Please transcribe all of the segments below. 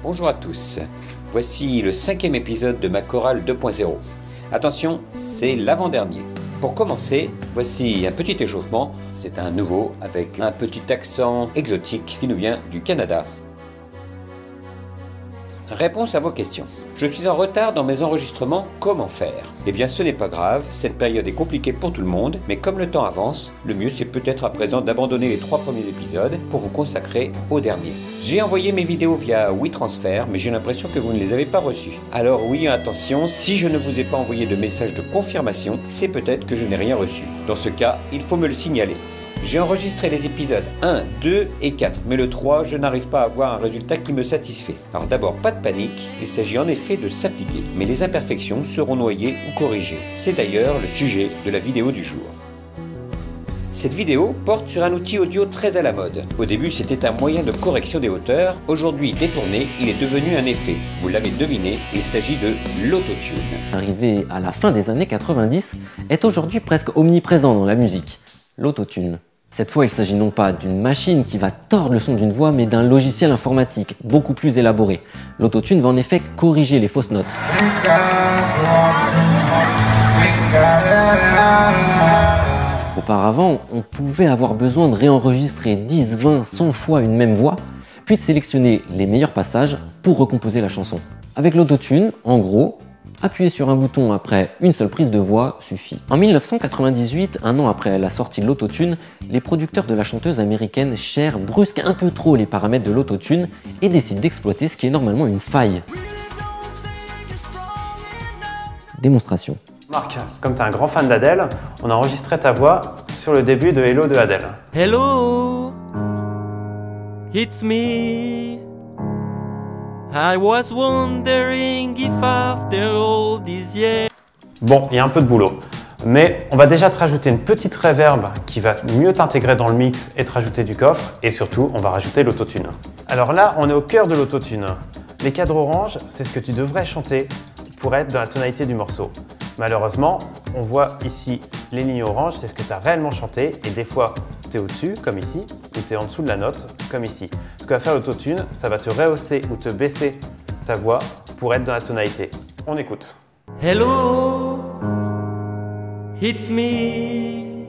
Bonjour à tous, voici le 5e épisode de ma chorale 2.0. Attention, c'est l'avant-dernier. Pour commencer, voici un petit échauffement, c'est un nouveau avec un petit accent exotique qui nous vient du Canada. Réponse à vos questions. Je suis en retard dans mes enregistrements, comment faire? Eh bien ce n'est pas grave, cette période est compliquée pour tout le monde, mais comme le temps avance, le mieux c'est peut-être à présent d'abandonner les 3 premiers épisodes pour vous consacrer au dernier. J'ai envoyé mes vidéos via WeTransfer, mais j'ai l'impression que vous ne les avez pas reçues. Alors oui, attention, si je ne vous ai pas envoyé de message de confirmation, c'est peut-être que je n'ai rien reçu. Dans ce cas, il faut me le signaler. J'ai enregistré les épisodes 1, 2 et 4, mais le 3, je n'arrive pas à avoir un résultat qui me satisfait. Alors d'abord, pas de panique, il s'agit en effet de s'appliquer, mais les imperfections seront noyées ou corrigées. C'est d'ailleurs le sujet de la vidéo du jour. Cette vidéo porte sur un outil audio très à la mode. Au début, c'était un moyen de correction des hauteurs. Aujourd'hui détourné, il est devenu un effet. Vous l'avez deviné, il s'agit de l'autotune. Arrivé à la fin des années 90, est aujourd'hui presque omniprésent dans la musique. L'autotune. Cette fois, il s'agit non pas d'une machine qui va tordre le son d'une voix, mais d'un logiciel informatique beaucoup plus élaboré. L'autotune va en effet corriger les fausses notes. Auparavant, on pouvait avoir besoin de réenregistrer 10, 20, 100 fois une même voix, puis de sélectionner les meilleurs passages pour recomposer la chanson. Avec l'autotune, en gros, appuyer sur un bouton après une seule prise de voix suffit. En 1998, un an après la sortie de l'autotune, les producteurs de la chanteuse américaine Cher brusquent un peu trop les paramètres de l'autotune et décident d'exploiter ce qui est normalement une faille. Démonstration. Marc, comme tu es un grand fan d'Adèle, on a enregistré ta voix sur le début de Hello de Adèle. Hello, it's me. I was wondering if after all these years... Bon, il y a un peu de boulot, mais on va déjà te rajouter une petite reverb qui va mieux t'intégrer dans le mix et te rajouter du coffre, et surtout, on va rajouter l'autotune. Alors là, on est au cœur de l'autotune. Les cadres orange, c'est ce que tu devrais chanter pour être dans la tonalité du morceau. Malheureusement, on voit ici les lignes orange, c'est ce que tu as réellement chanté, et des fois, tu es au-dessus, comme ici, ou tu es en dessous de la note, comme ici. Ce que va faire l'autotune, ça va te rehausser ou te baisser ta voix pour être dans la tonalité. On écoute. Hello, it's me.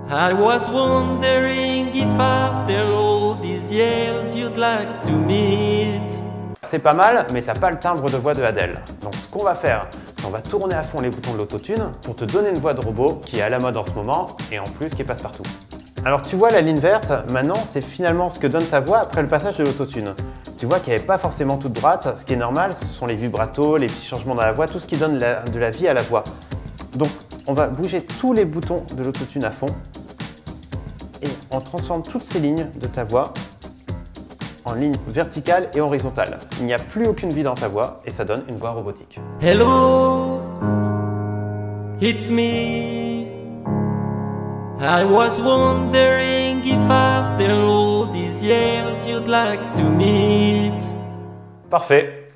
I was wondering if after all these years you'd like to meet. C'est pas mal, mais t'as pas le timbre de voix de Adèle. Donc ce qu'on va faire, c'est on va tourner à fond les boutons de l'autotune pour te donner une voix de robot qui est à la mode en ce moment et en plus qui passe partout. Alors tu vois la ligne verte, maintenant c'est finalement ce que donne ta voix après le passage de l'autotune. Tu vois qu'elle n'est pas forcément toute droite, ce qui est normal, ce sont les vibratos, les petits changements dans la voix, tout ce qui donne de la vie à la voix. Donc on va bouger tous les boutons de l'autotune à fond et on transforme toutes ces lignes de ta voix en ligne verticale et horizontale. Il n'y a plus aucune vie dans ta voix et ça donne une voix robotique. Hello, it's me. I was wondering if after all these years you'd like to meet. Parfait,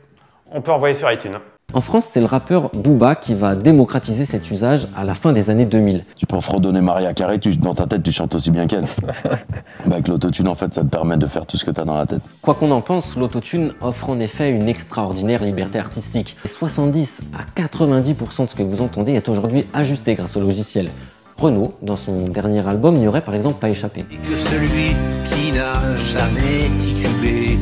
on peut envoyer sur iTunes. En France, c'est le rappeur Booba qui va démocratiser cet usage à la fin des années 2000. Tu peux fredonner Maria Carey, dans ta tête tu chantes aussi bien qu'elle. Avec l'autotune en fait ça te permet de faire tout ce que tu as dans la tête. Quoi qu'on en pense, l'autotune offre en effet une extraordinaire liberté artistique. 70 à 90% de ce que vous entendez est aujourd'hui ajusté grâce au logiciel. Renaud, dans son dernier album, n'y aurait par exemple pas échappé. Et que celui qui n'a jamais titubé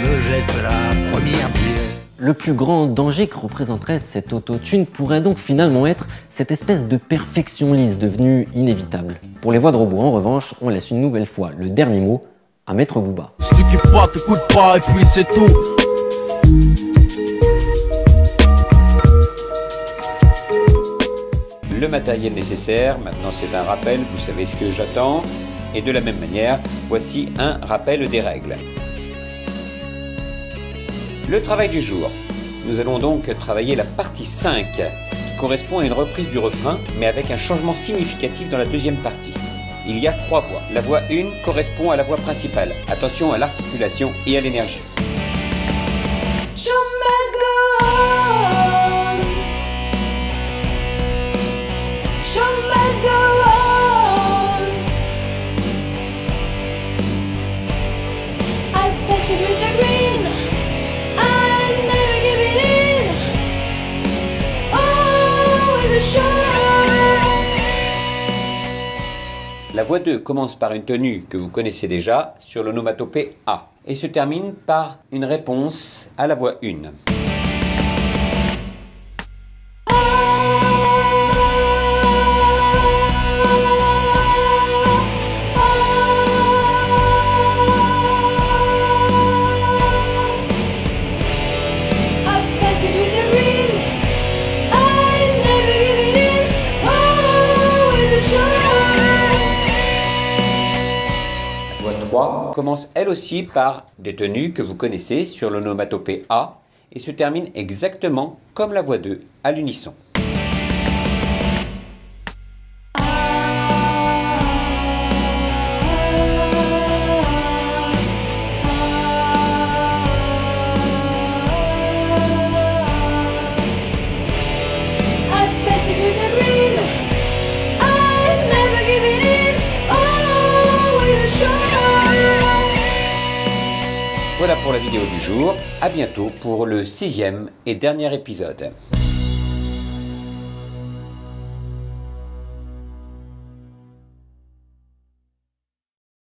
me jette la première pierre. Le plus grand danger que représenterait cette autotune pourrait donc finalement être cette espèce de perfection lisse devenue inévitable. Pour les voix de robots en revanche, on laisse une nouvelle fois le dernier mot à Maître Booba. Si tu kiffes pas, t'écoutes pas et puis c'est tout. Le matériel nécessaire, maintenant c'est un rappel, vous savez ce que j'attends. Et de la même manière, voici un rappel des règles. Le travail du jour. Nous allons donc travailler la partie 5, qui correspond à une reprise du refrain, mais avec un changement significatif dans la deuxième partie. Il y a 3 voix. La voix 1 correspond à la voix principale. Attention à l'articulation et à l'énergie. With a green La voix 2 commence par une tenue que vous connaissez déjà sur l'onomatopée A et se termine par une réponse à la voix 1. La voix 3 commence elle aussi par des tenues que vous connaissez sur l'onomatopée A et se termine exactement comme la voix 2 à l'unisson. Voilà pour la vidéo du jour, à bientôt pour le 6e et dernier épisode.